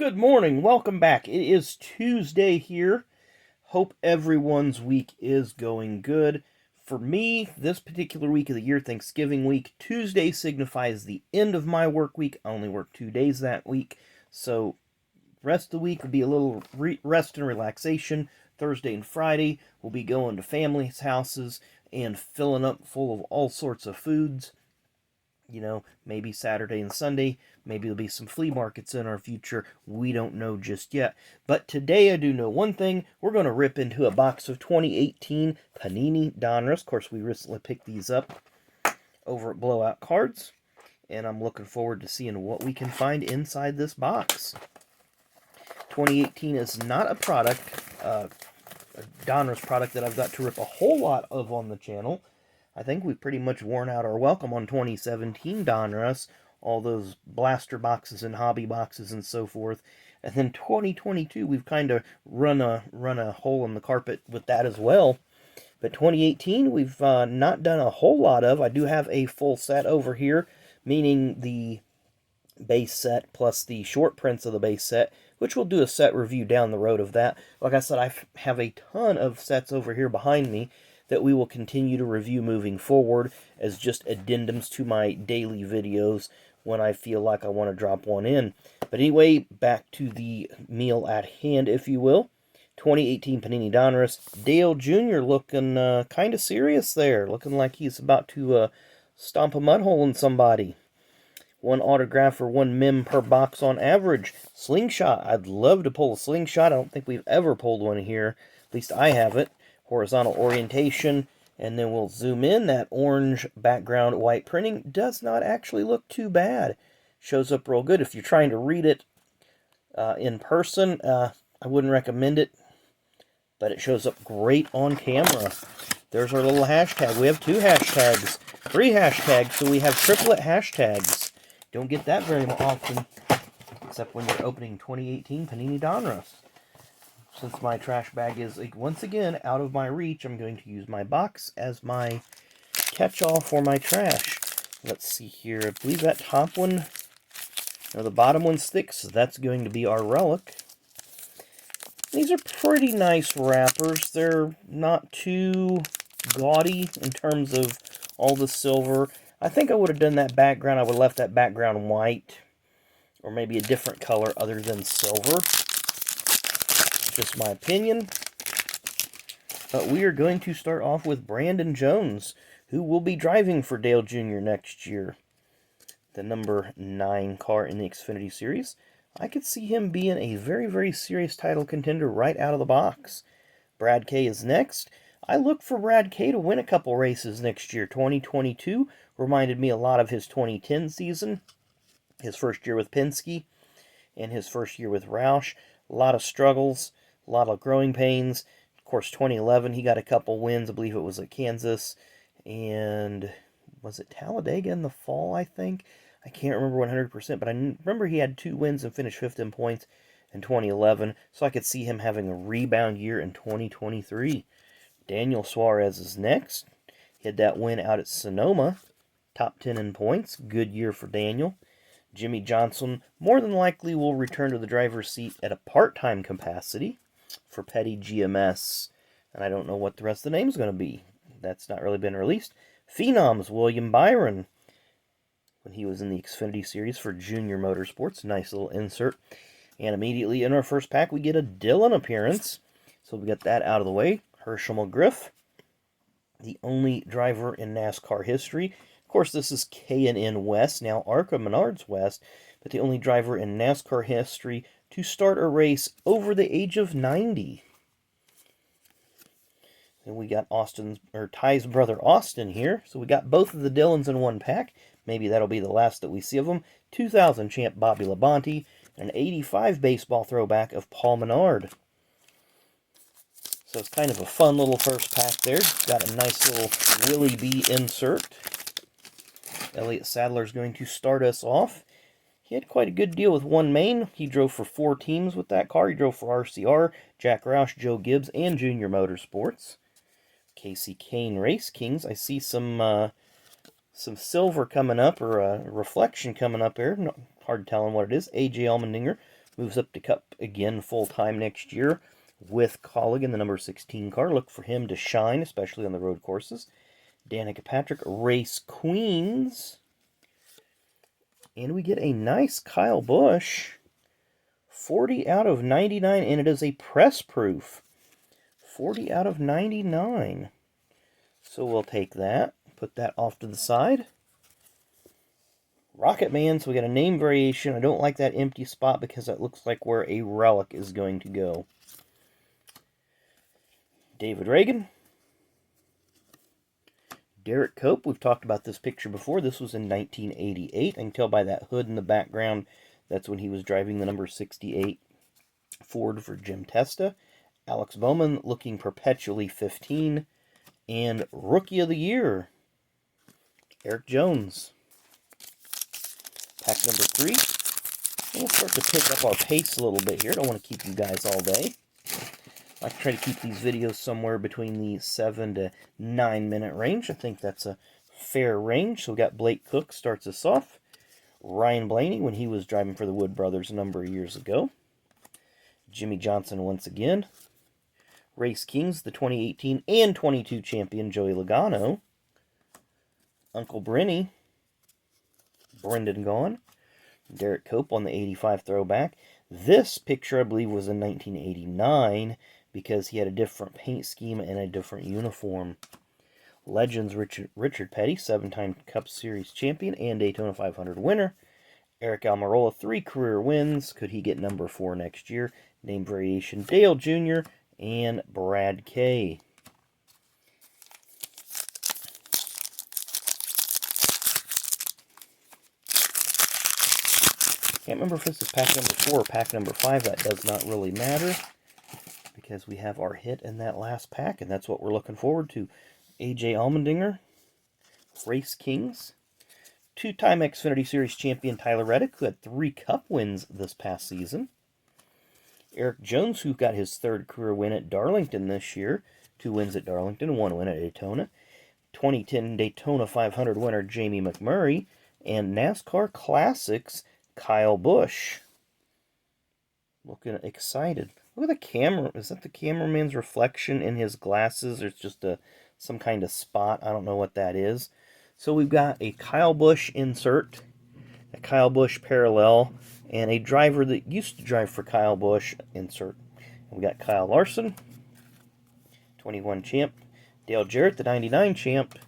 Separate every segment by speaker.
Speaker 1: Good morning. Welcome back. It is Tuesday here. Hope everyone's week is going good. For me, this particular week of the year, Thanksgiving week, Tuesday signifies the end of my work week. I only work 2 days that week. So, rest of the week will be a little rest and relaxation. Thursday and Friday, we'll be going to families' houses and filling up full of all sorts of foods. Maybe Saturday and Sunday. Maybe there'll be some flea markets in our future. We don't know just yet. But today I do know one thing. We're going to rip into a box of 2018 Panini Donruss. Of course, we recently picked these up over at Blowout Cards. And I'm looking forward to seeing what we can find inside this box. 2018 is not a product, a Donruss product that I've got to rip a whole lot of on the channel. I think we've pretty much worn out our welcome on 2017 Donruss, all those blaster boxes and hobby boxes and so forth. And then 2022, we've kind of run a hole in the carpet with that as well. But 2018, we've not done a whole lot of. I do have a full set over here, meaning the base set plus the short prints of the base set, which we'll do a set review down the road of that. Like I said, I have a ton of sets over here behind me that we will continue to review moving forward as just addendums to my daily videos when I feel like I want to drop one in. But anyway, back to the meal at hand, if you will. 2018 Panini Donruss. Dale Jr. looking kind of serious there. Looking like he's about to stomp a mud hole in somebody. One autograph or one mem per box on average. Slingshot. I'd love to pull a slingshot. I don't think we've ever pulled one here. At least I haven't. Horizontal orientation, and then we'll zoom in. That orange background white printing does not actually look too bad. Shows up real good. If you're trying to read it in person, I wouldn't recommend it, but it shows up great on camera. There's our little hashtag. We have 2 hashtags, 3 hashtags, so we have triplet hashtags. Don't get that very often, except when you're opening 2018 Panini Donruss. Since my trash bag is, once again, out of my reach, I'm going to use my box as my catch-all for my trash. Let's see here. I believe that top one, or the bottom one sticks, so that's going to be our relic. These are pretty nice wrappers. They're not too gaudy in terms of all the silver. I think I would have done that background. I would have left that background white, or maybe a different color other than silver. Just my opinion. But we are going to start off with Brandon Jones, who will be driving for Dale Jr. next year. The number 9 car in the Xfinity Series. I could see him being a very, very serious title contender right out of the box. Brad K is next. I look for Brad K to win a couple races next year. 2022 reminded me a lot of his 2010 season. His first year with Penske and his first year with Roush. A lot of struggles. A lot of growing pains. Of course, 2011, he got a couple wins. I believe it was at Kansas. And was it Talladega in the fall, I think? I can't remember 100%, but I remember he had 2 wins and finished 5th in points in 2011. So I could see him having a rebound year in 2023. Daniel Suarez is next. He had that win out at Sonoma. Top 10 in points. Good year for Daniel. Jimmy Johnson more than likely will return to the driver's seat at a part-time capacity for Petty GMS. And I don't know what the rest of the name is going to be. That's not really been released. Phenoms, William Byron, when he was in the Xfinity Series for Junior Motorsports. Nice little insert. And immediately in our first pack, we get a Dillon appearance. So we get that out of the way. Herschel McGriff, the only driver in NASCAR history. Of course, this is K&N West, now ARCA Menards West, but the only driver in NASCAR history to start a race over the age of 90. And we got Ty's brother Austin here. So we got both of the Dillons in one pack. Maybe that'll be the last that we see of them. 2000 champ Bobby Labonte, and an 85 baseball throwback of Paul Menard. So it's kind of a fun little first pack there. Got a nice little Willie B insert. Elliott Sadler's going to start us off. He had quite a good deal with one main. He drove for 4 teams with that car. He drove for RCR, Jack Roush, Joe Gibbs, and Junior Motorsports. Casey Kane Race Kings. I see some silver coming up, or a reflection coming up there. Hard telling what it is. A.J. Allmendinger, Moves up to Cup again full-time next year with Colligan, the number 16 car. Look for him to shine, especially on the road courses. Danica Patrick, Race Queens. And we get a nice Kyle Busch. 40 out of 99, and it is a press proof. 40 out of 99. So we'll take that. Put that off to the side. Rocket Man, so we got a name variation. I don't like that empty spot because that looks like where a relic is going to go. David Reagan. Derek Cope, we've talked about this picture before. This was in 1988. I can tell by that hood in the background, that's when he was driving the number 68 Ford for Jim Testa. Alex Bowman looking perpetually 15. And Rookie of the Year, Eric Jones. Pack number 3. We'll start to pick up our pace a little bit here. Don't want to keep you guys all day. I like to try to keep these videos somewhere between the 7 to 9 minute range. I think that's a fair range. So we got Blake Cook starts us off. Ryan Blaney when he was driving for the Wood Brothers a number of years ago. Jimmy Johnson once again. Race Kings, the 2018 and 22 champion Joey Logano. Uncle Brenny, Brendan Gaughan. Derek Cope on the 85 throwback. This picture, I believe, was in 1989 because he had a different paint scheme and a different uniform. Legends, Richard Petty, 7-time Cup Series champion and Daytona 500 winner. Eric Almirola, 3 career wins. Could he get number 4 next year? Name variation, Dale Jr. and Brad Kay. Can't remember if this is pack number 4 or pack number 5. That does not really matter because we have our hit in that last pack, and that's what we're looking forward to. AJ Allmendinger, Race Kings. 2-time Xfinity Series champion Tyler Reddick, who had 3 Cup wins this past season. Eric Jones, who got his 3rd career win at Darlington this year. 2 wins at Darlington, 1 win at Daytona. 2010 Daytona 500 winner Jamie McMurray. And NASCAR Classics Kyle Busch. Looking excited. Look at the camera. Is that the cameraman's reflection in his glasses? Or it's just some kind of spot. I don't know what that is. So we've got a Kyle Busch insert, a Kyle Busch parallel, and a driver that used to drive for Kyle Busch insert. We got Kyle Larson, 21 champ, Dale Jarrett, the 99 champ,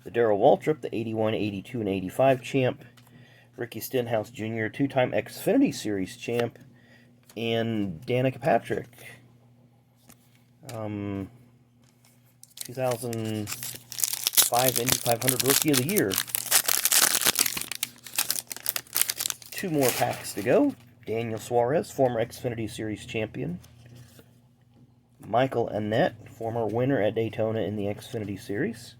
Speaker 1: the Darrell Waltrip, the 81, 82, and 85 champ, Ricky Stenhouse Jr., 2-time Xfinity Series champ, and Danica Patrick, 2005 Indy 500 Rookie of the Year. 2 more packs to go. Daniel Suarez, former Xfinity Series champion. Michael Annett, former winner at Daytona in the Xfinity Series.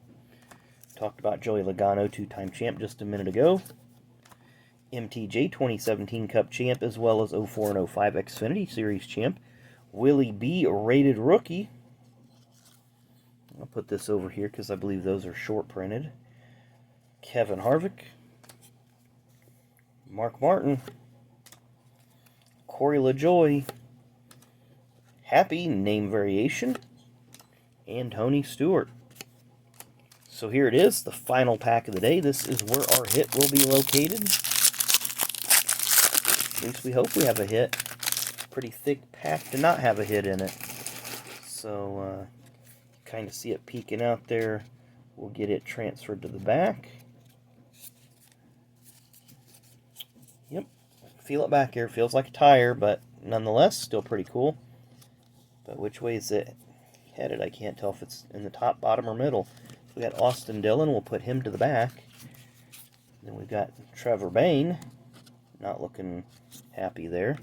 Speaker 1: Talked about Joey Logano, 2-time champ just a minute ago. MTJ, 2017 Cup champ, as well as 04 and 05 Xfinity Series champ. Willie B, rated rookie. I'll put this over here because I believe those are short printed. Kevin Harvick. Mark Martin. Corey LaJoie. Happy, name variation. And Tony Stewart. So here it is, the final pack of the day. This is where our hit will be located. At least we hope we have a hit. Pretty thick pack to not have a hit in it. So, kind of see it peeking out there. We'll get it transferred to the back. Yep, feel it back here. Feels like a tire, but nonetheless, still pretty cool. But which way is it headed? I can't tell if it's in the top, bottom, or middle. So we got Austin Dillon. We'll put him to the back. Then we've got Trevor Bayne. Not looking happy there.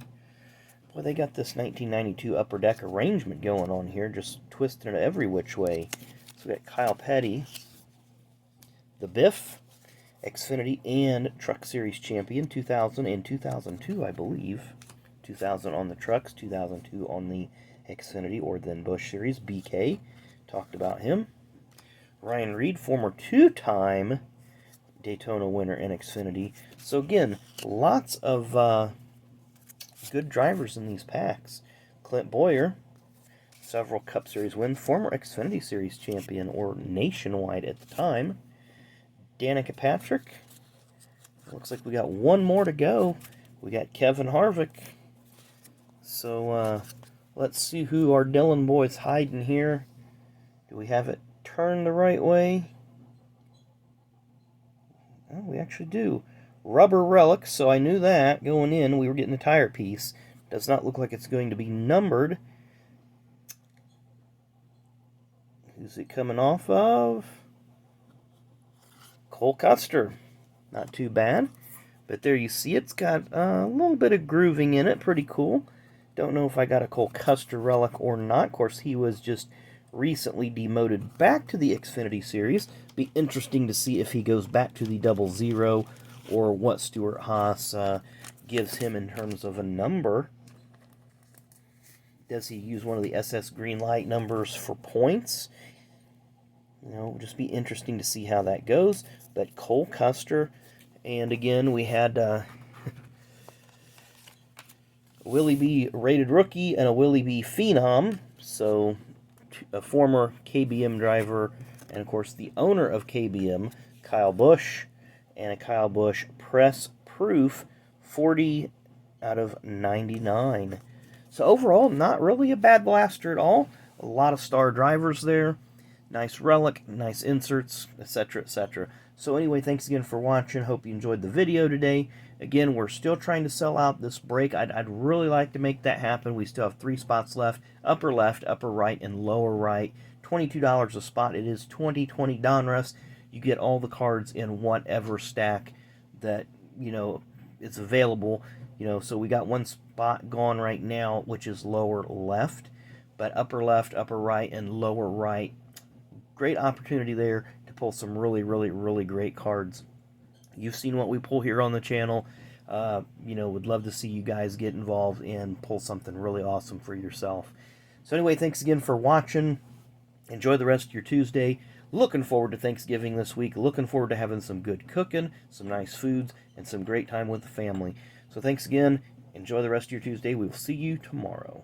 Speaker 1: Boy, they got this 1992 upper deck arrangement going on here, just twisting it every which way. So we got Kyle Petty, the Biff, Xfinity and Truck Series champion, 2000 and 2002, I believe. 2000 on the trucks, 2002 on the Xfinity or then Busch Series. BK, talked about him. Ryan Reed, former 2-time Daytona winner in Xfinity. So again, lots of good drivers in these packs. Clint Boyer, several Cup Series wins, former Xfinity Series champion, or nationwide at the time. Danica Patrick. Looks like we got one more to go. We got Kevin Harvick. So, let's see who our Dillon boy's hiding here. Do we have it turned the right way? Oh, we actually do. Rubber relic, so I knew that going in. We were getting a tire piece. Does not look like it's going to be numbered. Who's it coming off of? Cole Custer. Not too bad. But there you see it's got a little bit of grooving in it. Pretty cool. Don't know if I got a Cole Custer relic or not. Of course, he was just recently demoted back to the Xfinity Series. Be interesting to see if he goes back to the 00 or what Stuart Haas gives him in terms of a number. Does he use one of the SS Greenlight numbers for points? You know, just be interesting to see how that goes. But Cole Custer, and again, we had Willie B rated rookie and a Willie B phenom. So a former KBM driver, and of course the owner of KBM, Kyle Busch, and a Kyle Busch press proof 40 out of 99. So overall, not really a bad blaster at all. A lot of star drivers there. Nice relic, nice inserts, etc., etc. So anyway, thanks again for watching. Hope you enjoyed the video today. Again, we're still trying to sell out this break. I'd really like to make that happen. We still have 3 spots left. Upper left, upper right, and lower right. $22 a spot. It is 2020 Donruss. You get all the cards in whatever stack that, you know, is available. You know, so we got one spot gone right now, which is lower left. But upper left, upper right, and lower right, great opportunity there to pull some really great cards. You've seen what we pull here on the channel. You know, would love to see you guys get involved and pull something really awesome for yourself. So anyway, thanks again for watching. Enjoy the rest of your Tuesday. Looking forward to Thanksgiving this week. Looking forward to having some good cooking, some nice foods, and some great time with the family. So thanks again. Enjoy the rest of your Tuesday. We will see you tomorrow.